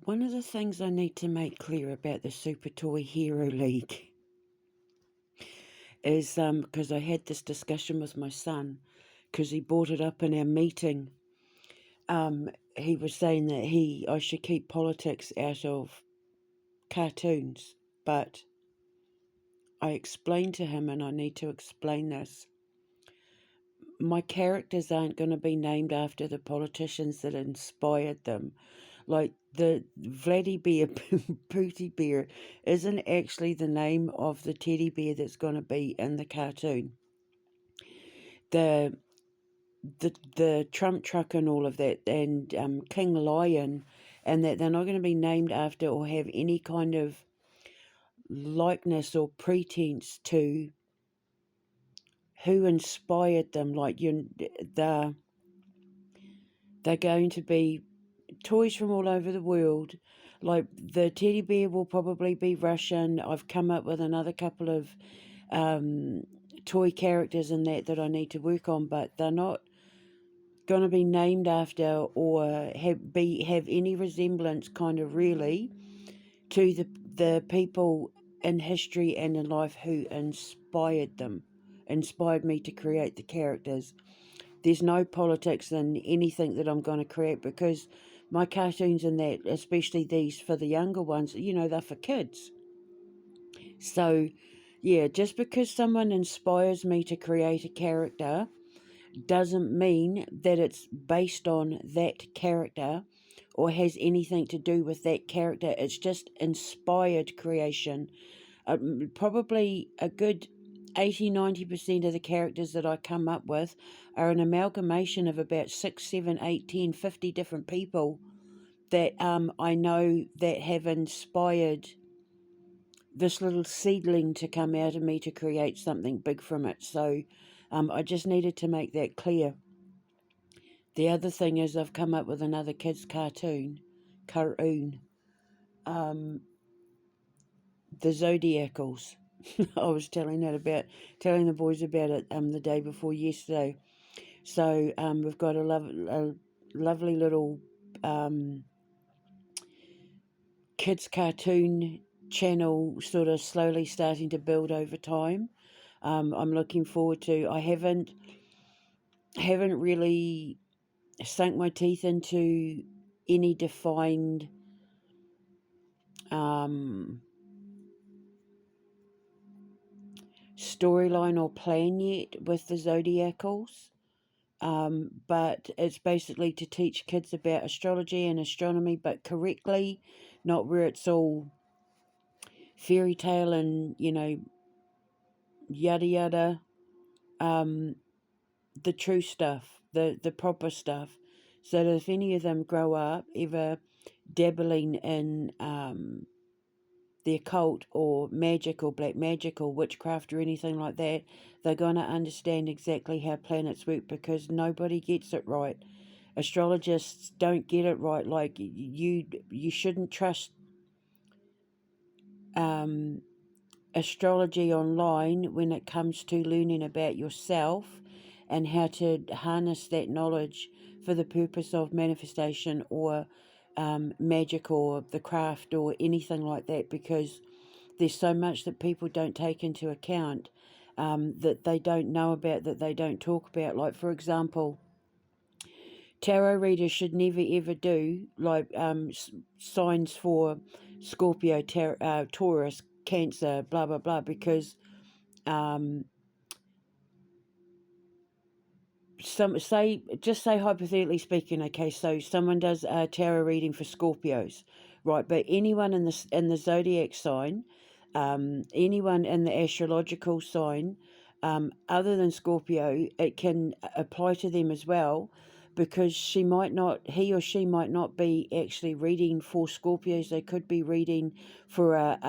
One of the things I need to make clear about the Super Toy Hero League is because I had this discussion with my son because he brought it up in our meeting. He was saying that I should keep politics out of cartoons, but I explained to him, and I need to explain this. My characters aren't going to be named after the politicians that inspired them. Like the Vladdy Bear, Pooty Bear, isn't actually the name of the teddy bear that's going to be in the cartoon. The the Trump truck and all of that, and King Lion, and that they're not going to be named after or have any kind of likeness or pretense to who inspired them. Like they're going to be toys from all over the world. Like the teddy bear will probably be Russian. I've come up with another couple of toy characters in that I need to work on, but they're not going to be named after or have any resemblance, kind of really, to the people in history and in life who inspired me to create the characters. There's no politics in anything that I'm going to create, because my cartoons and that, especially these for the younger ones, they're for kids. So, yeah, just because someone inspires me to create a character doesn't mean that it's based on that character or has anything to do with that character. It's just inspired creation. Probably a good 80-90% of the characters that I come up with are an amalgamation of about 6, 7, 8, 10, 50 different people that I know that have inspired this little seedling to come out of me to create something big from it. So I just needed to make that clear. The other thing is I've come up with another kids cartoon, um, the Zodiacals. I was telling the boys about it the day before yesterday. So we've got a lovely little kids cartoon channel, sort of slowly starting to build over time. I'm looking forward to. I haven't really sunk my teeth into any defined storyline or plan yet with the Zodiacals. But it's basically to teach kids about astrology and astronomy, but correctly, not where it's all fairy tale and, yada yada. The true stuff, the proper stuff, so that if any of them grow up ever dabbling in the occult or magic or black magic or witchcraft or anything like that, they're going to understand exactly how planets work, because nobody gets it right. Astrologists don't get it right. Like you shouldn't trust astrology online when it comes to learning about yourself and how to harness that knowledge for the purpose of manifestation or magic or the craft or anything like that, because there's so much that people don't take into account, that they don't know about, that they don't talk about. Like, for example, tarot readers should never ever do like signs for Scorpio, Taurus, Cancer, blah blah blah, because say hypothetically speaking, okay, so someone does a tarot reading for Scorpios, right? But anyone in the zodiac sign, anyone in the astrological sign, other than Scorpio, it can apply to them as well, because he or she might not be actually reading for Scorpios. They could be reading for a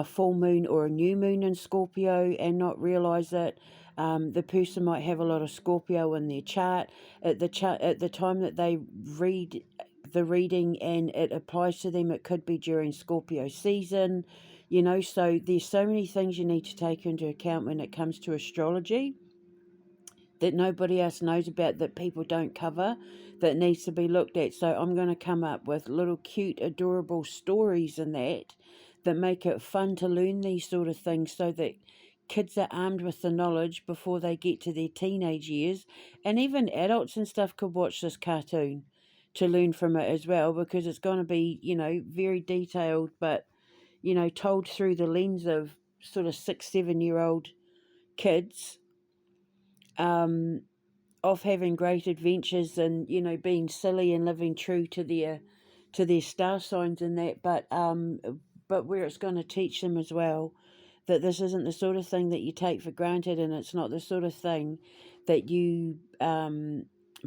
full moon or a new moon in Scorpio and not realize it. The person might have a lot of Scorpio in their chart at the time that they read the reading, and it applies to them. It could be during Scorpio season, so there's so many things you need to take into account when it comes to astrology. that nobody else knows about, that people don't cover, that needs to be looked at. So I'm going to come up with little cute, adorable stories and that make it fun to learn these sort of things, so that kids are armed with the knowledge before they get to their teenage years. And even adults and stuff could watch this cartoon to learn from it as well, because it's going to be, very detailed, but, told through the lens of sort of 6, 7-year-old kids, um, of having great adventures and, being silly and living true to their star signs and that, but where it's going to teach them as well that this isn't the sort of thing that you take for granted, and it's not the sort of thing that you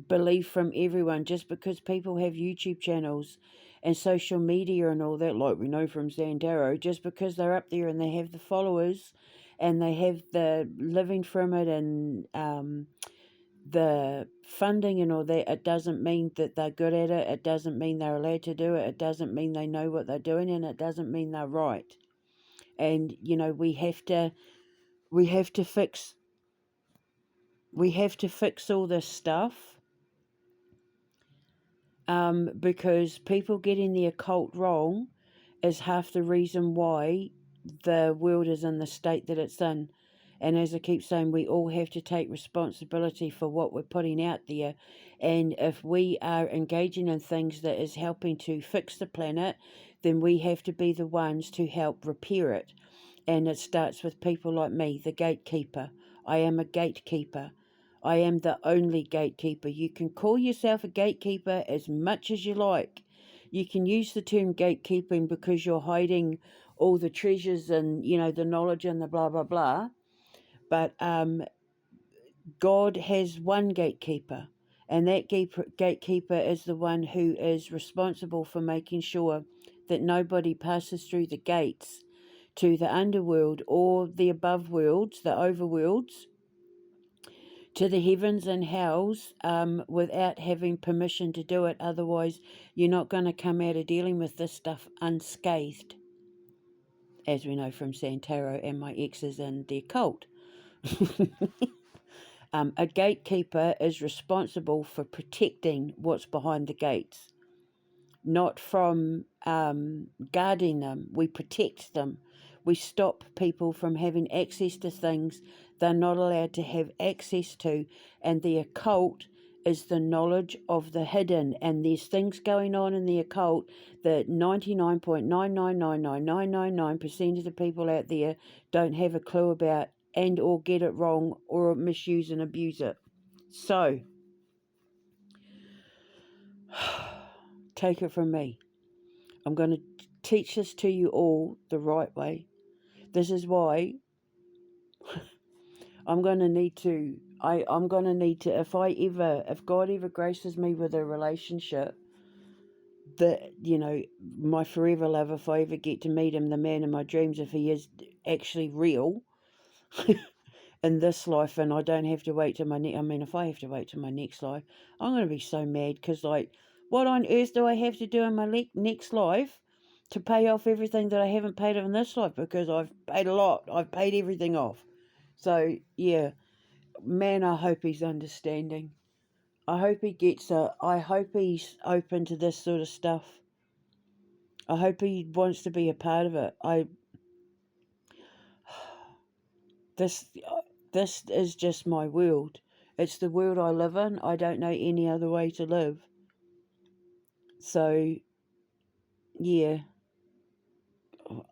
believe from everyone, just because people have YouTube channels and social media and all that, like we know from Xandaro, just because they're up there and they have the followers and they have the living from it and the funding and all that, it doesn't mean that they're good at it. It doesn't mean they're allowed to do it. It doesn't mean they know what they're doing, and it doesn't mean they're right. And we have to fix all this stuff, because people getting the occult wrong is half the reason why the world is in the state that it's in. And as I keep saying, we all have to take responsibility for what we're putting out there. And if we are engaging in things that is helping to fix the planet, then we have to be the ones to help repair it. And it starts with people like me, the gatekeeper. I am a gatekeeper. I am the only gatekeeper. You can call yourself a gatekeeper as much as you like. You can use the term gatekeeping because you're hiding all the treasures and, the knowledge and the blah, blah, blah. But God has one gatekeeper, and that gatekeeper is the one who is responsible for making sure that nobody passes through the gates to the underworld or the above worlds, the overworlds, to the heavens and hells, without having permission to do it. Otherwise, you're not going to come out of dealing with this stuff unscathed, as we know from Santaro and my exes and their cult. A gatekeeper is responsible for protecting what's behind the gates, not from guarding them. We protect them. We stop people from having access to things they're not allowed to have access to. And the occult is the knowledge of the hidden. And there's things going on in the occult that 99.9999999% of the people out there don't have a clue about, and or get it wrong or misuse and abuse it. So, take it from me. I'm going to teach this to you all the right way. This is why I'm going to need to, if God ever graces me with a relationship, that, my forever love, if I ever get to meet him, the man in my dreams, if he is actually real in this life, and I don't have to wait till if I have to wait till my next life, I'm going to be so mad, because, what on earth do I have to do in my next life to pay off everything that I haven't paid in this life? Because I've paid a lot. I've paid everything off. So, yeah, man, I hope he's understanding. I hope he gets it. I hope he's open to this sort of stuff. I hope he wants to be a part of it. This is just my world. It's the world I live in. I don't know any other way to live. So, yeah,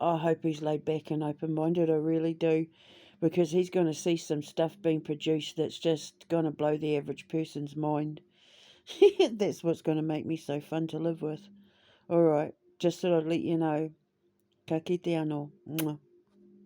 I hope he's laid back and open-minded. I really do. Because he's going to see some stuff being produced that's just going to blow the average person's mind. That's what's going to make me so fun to live with. All right, just thought I'd let you know. Ka kite anō. Mwah.